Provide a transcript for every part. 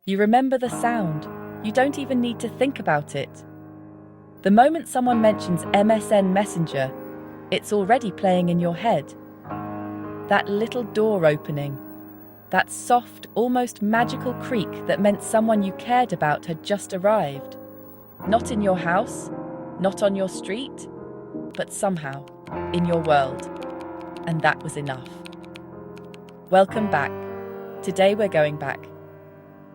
You remember the sound. You don't even need to think about it. The moment someone mentions MSN Messenger, it's already playing in your head. That little door opening, that soft, almost magical creak that meant someone you cared about had just arrived. Not in your house, not on your street, but somehow in your world. And that was enough. Welcome back. Today we're going back.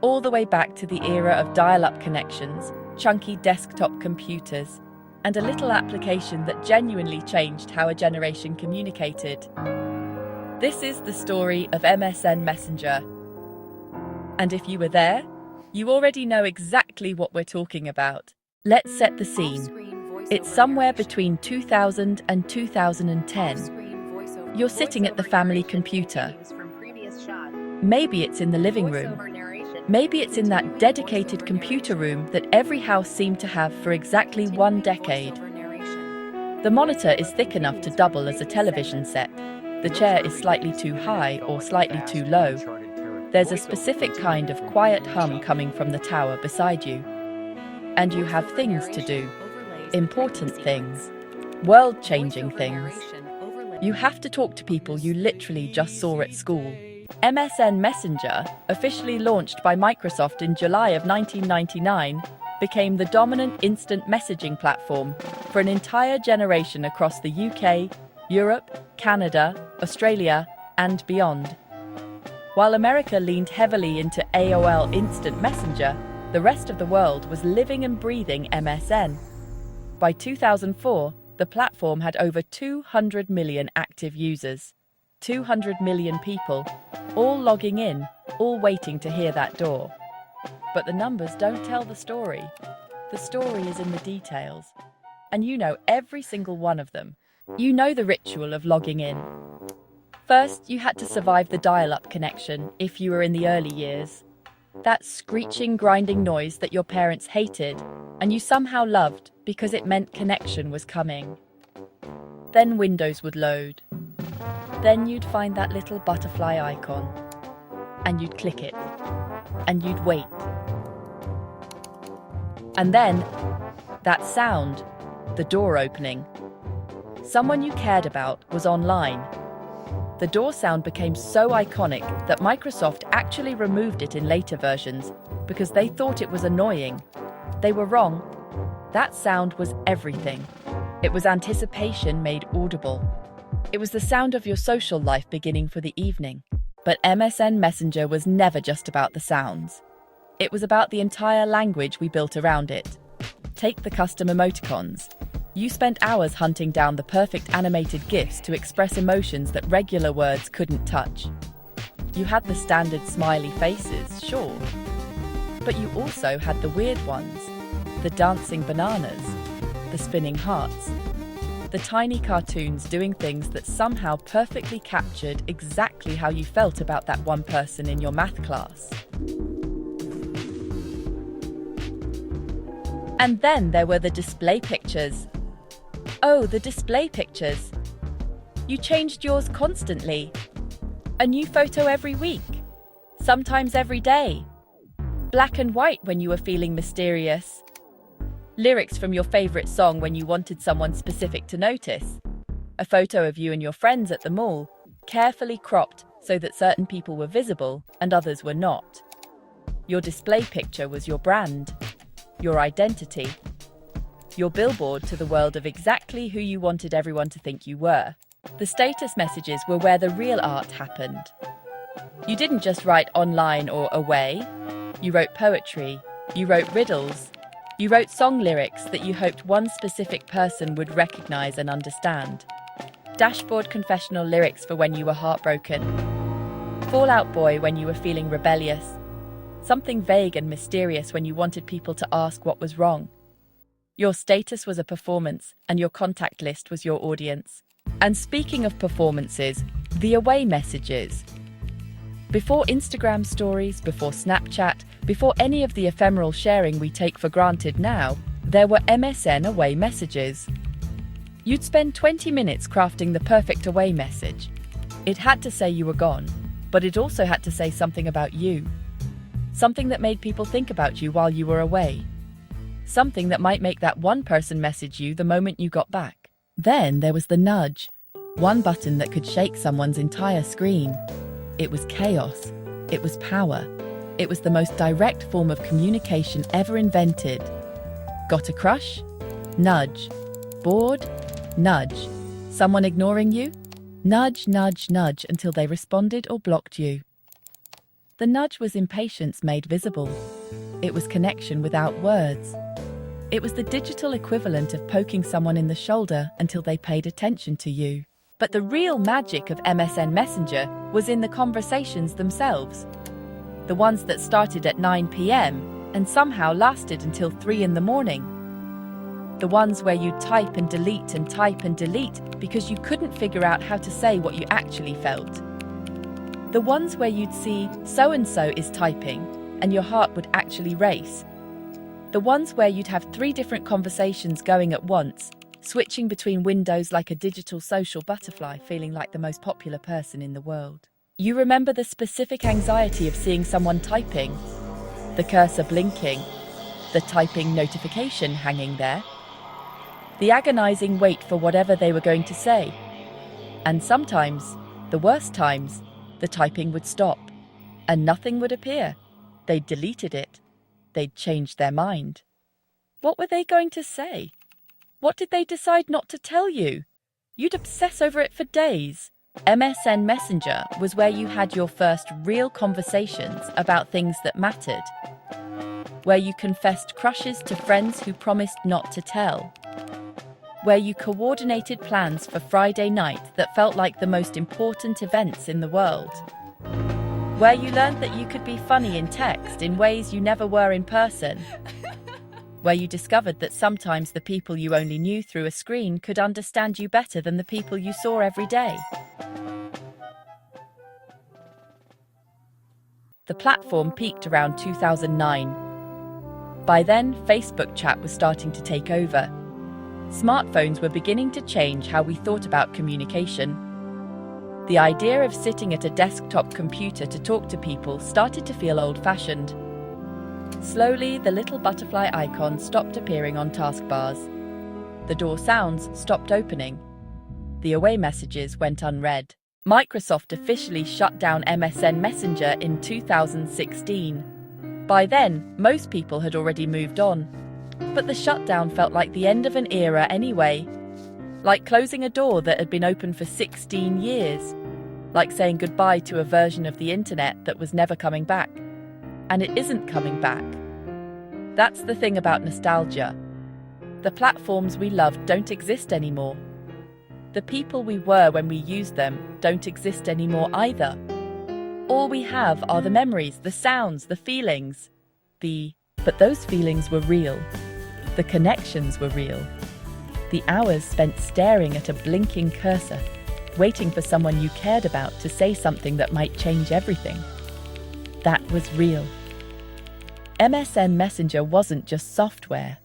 All the way back to the era of dial-up connections, chunky desktop computers, and a little application that genuinely changed how a generation communicated. This is the story of MSN Messenger. And if you were there, you already know exactly what we're talking about. Let's set the scene. It's somewhere between 2000 and 2010. You're sitting at the family computer. Maybe it's in the living room. Maybe it's in that dedicated computer room that every house seemed to have for exactly 1 decade. The monitor is thick enough to double as a television set. The chair is slightly too high or slightly too low. There's a specific kind of quiet hum coming from the tower beside you. And you have things to do. Important things. World-changing things. You have to talk to people you literally just saw at school. MSN Messenger, officially launched by Microsoft in July of 1999, became the dominant instant messaging platform for an entire generation across the UK, Europe, Canada, Australia, and beyond. While America leaned heavily into AOL Instant Messenger, the rest of the world was living and breathing MSN. By 2004, the platform had over 200 million active users. 200 million people, all logging in, all waiting to hear that door. But the numbers don't tell the story. The story is in the details. And you know every single one of them. You know the ritual of logging in. First, you had to survive the dial-up connection if you were in the early years. That screeching, grinding noise that your parents hated, and you somehow loved because it meant connection was coming. Then Windows would load. Then you'd find that little butterfly icon, and you'd click it, and you'd wait. And then, that sound, the door opening. Someone you cared about was online. The door sound became so iconic that Microsoft actually removed it in later versions because they thought it was annoying. They were wrong. That sound was everything. It was anticipation made audible. It was the sound of your social life beginning for the evening. But MSN Messenger was never just about the sounds. It was about the entire language we built around it. Take the custom emoticons. You spent hours hunting down the perfect animated GIFs to express emotions that regular words couldn't touch. You had the standard smiley faces, sure. But you also had the weird ones. The dancing bananas. The spinning hearts. The tiny cartoons doing things that somehow perfectly captured exactly how you felt about that one person in your math class. And then there were the display pictures. Oh, the display pictures. You changed yours constantly. A new photo every week. Sometimes every day. Black and white when you were feeling mysterious. Lyrics from your favorite song when you wanted someone specific to notice. A photo of you and your friends at the mall, carefully cropped so that certain people were visible and others were not. Your display picture was your brand, your identity, your billboard to the world of exactly who you wanted everyone to think you were. The status messages were where the real art happened. You didn't just write online or away. You wrote poetry, you wrote riddles, you wrote song lyrics that you hoped one specific person would recognize and understand. Dashboard confessional lyrics for when you were heartbroken. Fallout Boy when you were feeling rebellious. Something vague and mysterious when you wanted people to ask what was wrong. Your status was a performance, and your contact list was your audience. And speaking of performances, the away messages. Before Instagram stories, before Snapchat, before any of the ephemeral sharing we take for granted now, there were MSN away messages. You'd spend 20 minutes crafting the perfect away message. It had to say you were gone, but it also had to say something about you. Something that made people think about you while you were away. Something that might make that one person message you the moment you got back. Then there was the nudge. One button that could shake someone's entire screen. It was chaos. It was power. It was the most direct form of communication ever invented. Got a crush? Nudge. Bored? Nudge. Someone ignoring you? Nudge, nudge, nudge until they responded or blocked you. The nudge was impatience made visible. It was connection without words. It was the digital equivalent of poking someone in the shoulder until they paid attention to you. But the real magic of MSN Messenger was in the conversations themselves. The ones that started at 9 p.m. and somehow lasted until 3 in the morning. The ones where you'd type and delete and type and delete because you couldn't figure out how to say what you actually felt. The ones where you'd see so-and-so is typing and your heart would actually race. The ones where you'd have 3 different conversations going at once, switching between windows like a digital social butterfly, feeling like the most popular person in the world. You remember the specific anxiety of seeing someone typing, the cursor blinking, the typing notification hanging there, the agonizing wait for whatever they were going to say. And sometimes, the worst times, the typing would stop and nothing would appear. They'd deleted it. They'd changed their mind. What were they going to say? What did they decide not to tell you? You'd obsess over it for days. MSN Messenger was where you had your first real conversations about things that mattered. Where you confessed crushes to friends who promised not to tell. Where you coordinated plans for Friday night that felt like the most important events in the world. Where you learned that you could be funny in text in ways you never were in person. Where you discovered that sometimes the people you only knew through a screen could understand you better than the people you saw every day. The platform peaked around 2009. By then, Facebook chat was starting to take over. Smartphones were beginning to change how we thought about communication. The idea of sitting at a desktop computer to talk to people started to feel old-fashioned. Slowly, the little butterfly icon stopped appearing on taskbars. The door sounds stopped opening. The away messages went unread. Microsoft officially shut down MSN Messenger in 2016. By then, most people had already moved on. But the shutdown felt like the end of an era anyway. Like closing a door that had been open for 16 years. Like saying goodbye to a version of the internet that was never coming back. And it isn't coming back. That's the thing about nostalgia. The platforms we loved don't exist anymore. The people we were when we used them don't exist anymore either. All we have are the memories, the sounds, the feelings. But those feelings were real. The connections were real. The hours spent staring at a blinking cursor, waiting for someone you cared about to say something that might change everything. That was real. MSN Messenger wasn't just software.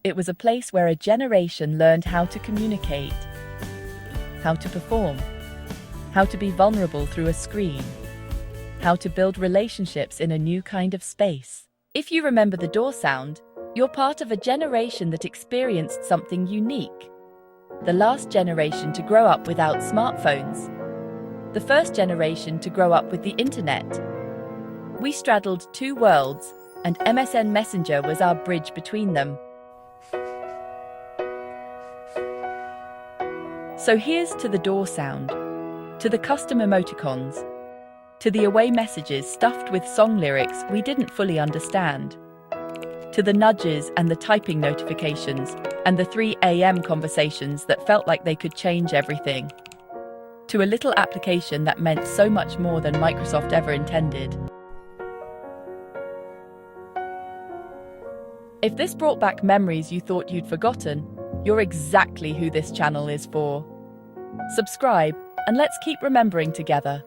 It was a place where a generation learned how to communicate, how to perform, how to be vulnerable through a screen, how to build relationships in a new kind of space. If you remember the door sound, you're part of a generation that experienced something unique. The last generation to grow up without smartphones. The first generation to grow up with the internet. We straddled 2 worlds, and MSN Messenger was our bridge between them. So here's to the door sound, to the custom emoticons, to the away messages stuffed with song lyrics we didn't fully understand, to the nudges and the typing notifications and the 3 a.m. conversations that felt like they could change everything, to a little application that meant so much more than Microsoft ever intended. If this brought back memories you thought you'd forgotten, you're exactly who this channel is for. Subscribe, and let's keep remembering together.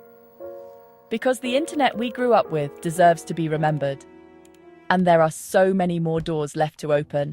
Because the internet we grew up with deserves to be remembered. And there are so many more doors left to open.